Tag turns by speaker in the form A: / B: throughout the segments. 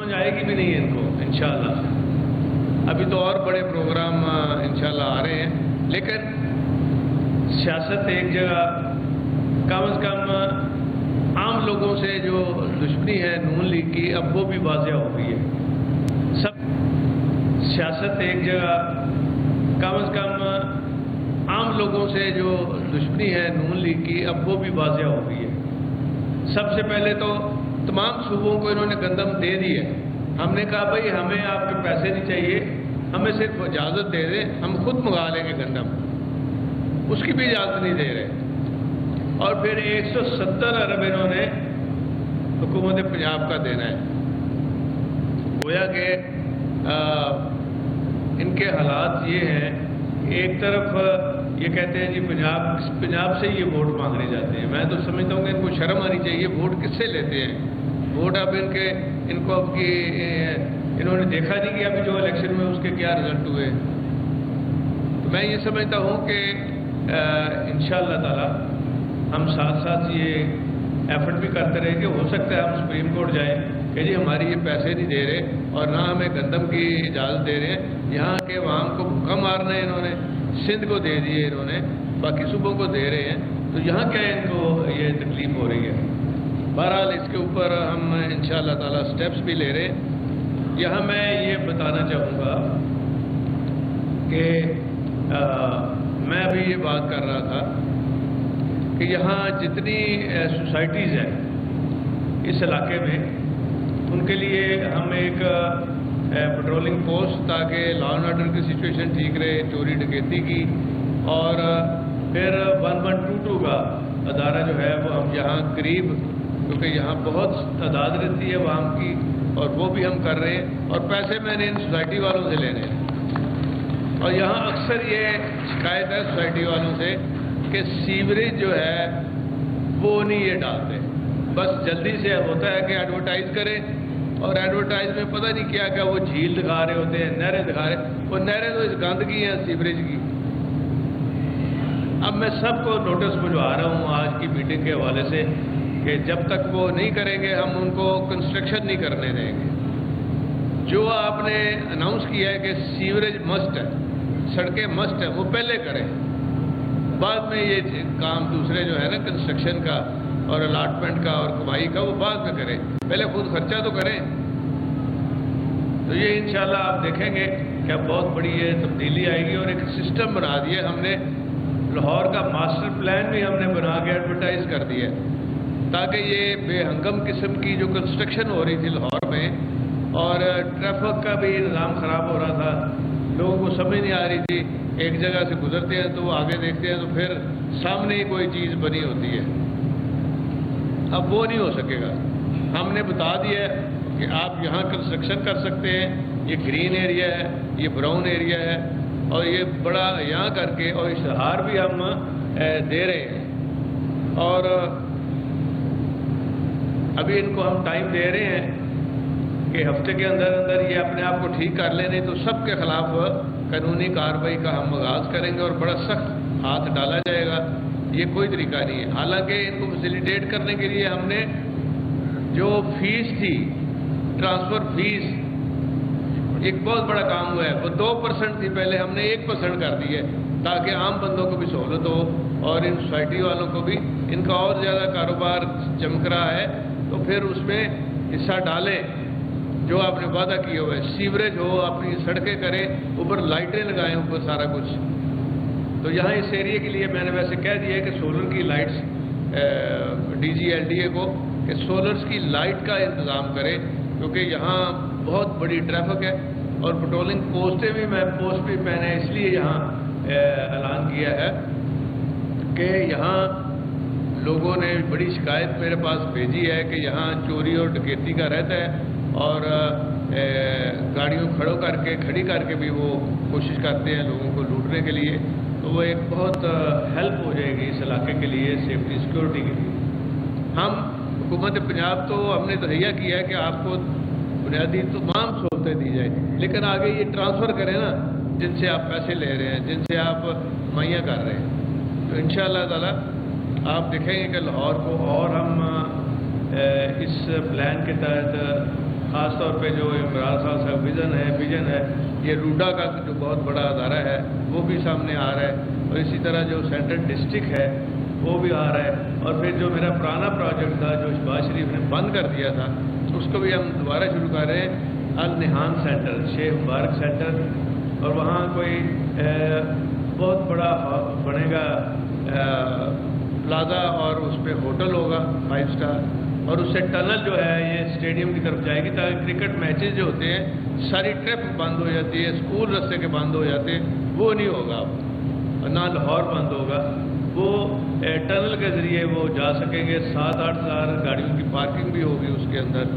A: سمجھ آئے گی بھی نہیں ان کو انشاءاللہ۔ ابھی تو اور بڑے پروگرام انشاءاللہ آ رہے ہیں، لیکن سیاست ایک جگہ کم از کم عام لوگوں سے جو دشمنی ہے نون لیگ کی اب وہ بھی واضح ہو گئی ہے۔ سب سیاست ایک جگہ کم از کم عام لوگوں سے جو دشمنی ہے نون لیگ کی اب وہ بھی واضح ہو گئی ہے۔ سب سے پہلے تو تمام صوبوں کو انہوں نے گندم دے دی ہے۔ ہم نے کہا بھائی ہمیں آپ کے پیسے نہیں چاہیے، ہمیں صرف اجازت دے دیں، ہم خود منگا لیں گے گندم، اس کی بھی اجازت نہیں دے رہے۔ اور پھر 170 ارب انہوں نے حکومت پنجاب کا دینا ہے۔ گویا کہ ان کے حالات یہ ہیں، ایک طرف یہ کہتے ہیں جی پنجاب سے یہ ووٹ مانگنے جاتے ہیں۔ میں تو سمجھتا ہوں کہ ان کو شرم آنی چاہیے، ووٹ کس سے لیتے ہیں؟ ووٹ اب ان کو اب کی انہوں نے دیکھا نہیں کہ ابھی جو الیکشن میں اس کے کیا رزلٹ ہوئے۔ تو میں یہ سمجھتا ہوں کہ انشاءاللہ تعالی ہم ساتھ ساتھ یہ ایفرٹ بھی کرتے رہیں کہ ہو سکتا ہے ہم سپریم کورٹ جائیں کہ جی ہماری یہ پیسے نہیں دے رہے اور نہ ہمیں گندم کی اجازت دے رہے ہیں، یہاں کے عوام کو بھوکا مارنا ہے انہوں نے، سندھ کو دے دیے انہوں نے، باقی صوبوں کو دے رہے ہیں، تو یہاں کیا ان کو یہ تکلیف ہو رہی ہے۔ بہرحال اس کے اوپر ہم انشاءاللہ تعالی سٹیپس بھی لے رہے ہیں۔ یہاں میں یہ بتانا چاہوں گا کہ میں ابھی یہ بات کر رہا تھا کہ یہاں جتنی سوسائٹیز ہیں اس علاقے میں، ان کے لیے ہم ایک پیٹرولنگ پوسٹ تاکہ لا اینڈ آرڈر کی سچویشن ٹھیک رہے، چوری ڈکیتی کی، اور پھر 1122 کا ادارہ جو ہے وہ ہم یہاں قریب، کیونکہ یہاں بہت تعداد رہتی ہے عوام کی، اور وہ بھی ہم کر رہے ہیں، اور پیسے میں نے ان سوسائٹی والوں سے لینے ہیں۔ اور یہاں اکثر یہ شکایت ہے سوسائٹی والوں سے کہ سیوریج جو ہے وہ نہیں یہ ڈالتے، بس جلدی سے ہوتا ہے کہ ایڈورٹائز کریں، اور ایڈورٹائز میں پتہ نہیں کیا کیا وہ جھیل دکھا رہے ہوتے ہیں، نہریں دکھا رہے، وہ نہریں تو اس گندگی ہیں سیوریج کی۔ اب میں سب کو نوٹس بھجوا رہا ہوں آج کی میٹنگ کے حوالے سے کہ جب تک وہ نہیں کریں گے ہم ان کو کنسٹرکشن نہیں کرنے دیں گے۔ جو آپ نے اناؤنس کیا ہے کہ سیوریج مسٹ ہے، سڑکیں مسٹ ہے، وہ پہلے کریں، بعد میں یہ کام دوسرے جو ہے نا کنسٹرکشن کا اور الاٹمنٹ کا اور کمائی کا وہ بعد میں کریں، پہلے خود خرچہ تو کریں۔ تو یہ انشاءاللہ آپ دیکھیں گے کہ اب بہت بڑی یہ تبدیلی آئے گی، اور ایک سسٹم بنا دیا ہم نے، لاہور کا ماسٹر پلان بھی ہم نے بنا کے ایڈورٹائز کر دیا ہے، تاکہ یہ بے ہنگم قسم کی جو کنسٹرکشن ہو رہی تھی لاہور میں، اور ٹریفک کا بھی نظام خراب ہو رہا تھا، لوگوں کو سمجھ نہیں آ رہی تھی، ایک جگہ سے گزرتے ہیں تو وہ آگے دیکھتے ہیں تو پھر سامنے ہی کوئی چیز بنی ہوتی ہے۔ اب وہ نہیں ہو سکے گا۔ ہم نے بتا دیا ہے کہ آپ یہاں کنسٹرکشن کر سکتے ہیں، یہ گرین ایریا ہے، یہ براؤن ایریا ہے، اور یہ بڑا یہاں کر کے، اور اشتہار بھی ہم دے رہے ہیں، اور ابھی ان کو ہم ٹائم دے رہے ہیں کہ ہفتے کے اندر اندر یہ اپنے آپ کو ٹھیک کر لیں، نہیں تو سب کے خلاف قانونی کارروائی کا ہم آغاز کریں گے، اور بڑا سخت ہاتھ ڈالا جائے گا۔ یہ کوئی طریقہ نہیں ہے۔ حالانکہ ان کو فیسیلیٹیٹ کرنے کے لیے ہم نے جو فیس تھی، ٹرانسفر فیس، ایک بہت بڑا کام ہوا ہے، وہ 2% تھی، پہلے ہم نے 1% کر دی ہے، تاکہ عام بندوں کو بھی سہولت ہو، اور ان سوسائٹی والوں کو بھی، ان کا اور زیادہ کاروبار چمک رہا ہے تو پھر اس میں حصہ ڈالیں جو آپ نے وعدہ کیا ہوا ہے۔ سیوریج ہو، اپنی سڑکیں کریں، اوپر لائٹیں لگائیں، اوپر سارا کچھ۔ تو یہاں اس ایریے کے لیے میں نے ویسے کہہ دیا ہے کہ سولر کی lights, D G L D A کو کہ سولرز کی لائٹ کا انتظام کرے، کیونکہ یہاں بہت بڑی ٹریفک ہے، اور پیٹرولنگ پوسٹ بھی میں نے اس لیے یہاں اعلان کیا ہے کہ یہاں لوگوں نے بڑی شکایت میرے پاس بھیجی ہے کہ یہاں چوری اور ڈکیتی کا رہتا ہے، اور گاڑیوں کھڑی کر کے بھی وہ کوشش کرتے ہیں لوگوں کو لوٹنے کے لیے۔ تو وہ ایک بہت ہیلپ ہو جائے گی اس علاقے کے لیے، سیفٹی سیکورٹی کے لیے۔ ہم حکومت پنجاب تو ہم نے تہیہ کیا ہے کہ آپ کو بنیادی تمام سہولتیں دی جائیں، لیکن آگے یہ ٹرانسفر کریں نا، جن سے آپ پیسے لے رہے ہیں، جن سے آپ مہیا کر رہے ہیں۔ تو انشاءاللہ تعالی آپ دیکھیں گے کہ لاہور کو اور ہم اس پلان کے تحت خاص طور پہ جو عمران صاحب کا ویژن ہے یہ روڈا کا جو بہت بڑا ادارہ ہے وہ بھی سامنے آ رہا ہے، اور اسی طرح جو سینٹرل ڈسٹرکٹ ہے وہ بھی آ رہا ہے، اور پھر جو میرا پرانا پروجیکٹ تھا جو شہباز شریف نے بند کر دیا تھا اس کو بھی ہم دوبارہ شروع کر رہے ہیں، النہان سینٹر، شیخ مبارک سینٹر، اور وہاں کوئی بہت بڑا بنے گا پلازا، اور اس پہ ہوٹل ہوگا 5 اسٹار، اور اس سے ٹنل جو ہے یہ اسٹیڈیم کی طرف جائے گی تاکہ کرکٹ میچز جو ہوتے ہیں ساری ٹرپ بند ہو جاتی ہے، اسکول رستے کے بند ہو جاتے ہیں، وہ نہیں ہوگا اب، نہ لاہور بند ہوگا، وہ ٹنل کے ذریعے وہ جا سکیں گے، 7-8 ہزار گاڑیوں کی پارکنگ بھی ہوگی اس کے اندر،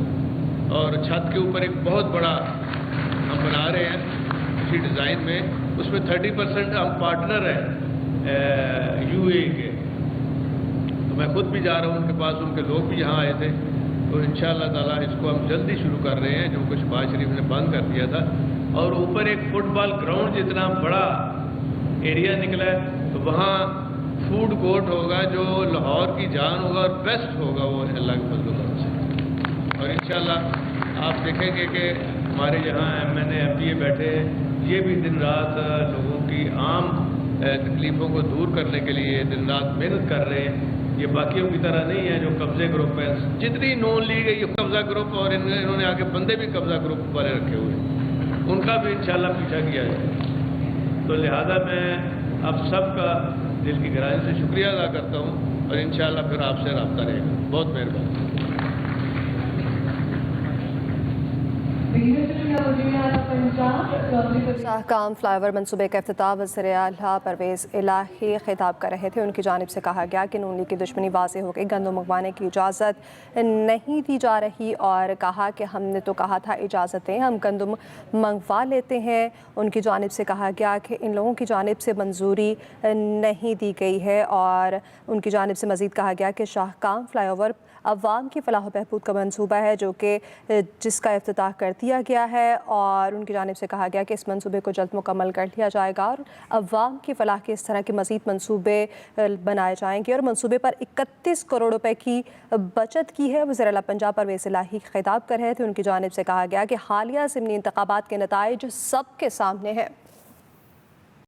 A: اور چھت کے اوپر ایک بہت بڑا ہم بنا رہے ہیں اسی ڈیزائن میں، اس میں 30% ہم پارٹنر ہیں یو اے کے، تو میں خود بھی جا رہا ہوں ان کے پاس، ان کے لوگ بھی یہاں آئے تھے، تو انشاءاللہ تعالیٰ اس کو ہم جلدی شروع کر رہے ہیں جو کہ شہباز شریف نے بند کر دیا تھا، اور اوپر ایک فٹ بال گراؤنڈ جتنا بڑا ایریا نکلا ہے، تو وہاں فوڈ کورٹ ہوگا جو لاہور کی جان ہوگا اور بیسٹ ہوگا وہ اللہ کے فضل و کرم سے، اور انشاءاللہ آپ دیکھیں گے کہ ہمارے یہاں MNA MPA بیٹھے ہیں، یہ بھی دن رات لوگوں کی عام تکلیفوں کو دور کرنے کے لیے دن رات محنت کر رہے ہیں، یہ باقیوں کی طرح نہیں ہے جو قبضے گروپ ہیں، جتنی نون لی گئی قبضہ گروپ، اور انہوں نے آگے بندے بھی قبضہ گروپ والے رکھے ہوئے ہیں، ان کا بھی انشاءاللہ پیچھا کیا جائے، تو لہذا میں آپ سب کا دل کی گہرائی سے شکریہ ادا کرتا ہوں، اور انشاءاللہ پھر آپ سے رابطہ رہے گا، بہت مہربانی۔
B: شاہکام فلائی اوور منصوبے کا افتتاح وزیر اعلیٰ پرویز الہی خطاب کر رہے تھے۔ ان کی جانب سے کہا گیا کہ نون لیگ کی دشمنی واضح ہو گئی، گندم منگوانے کی اجازت نہیں دی جا رہی، اور کہا کہ ہم نے تو کہا تھا اجازت دیں، ہم گندم منگوا لیتے ہیں۔ ان کی جانب سے کہا گیا کہ ان لوگوں کی جانب سے منظوری نہیں دی گئی ہے، اور ان کی جانب سے مزید کہا گیا کہ شاہکام فلائی اوور عوام کی فلاح و بہبود کا منصوبہ ہے جو کہ جس کا افتتاح کر دیا گیا ہے، اور ان کی جانب سے کہا گیا کہ اس منصوبے کو جلد مکمل کر لیا جائے گا، اور عوام کی فلاح کے اس طرح کے مزید منصوبے بنائے جائیں گے، اور منصوبے پر 31 کروڑ روپے کی بچت کی ہے۔ وزیر اعلیٰ پنجاب پرویز الہی خطاب کر رہے تھے۔ ان کی جانب سے کہا گیا کہ حالیہ ضمنی انتخابات کے نتائج سب کے سامنے ہیں۔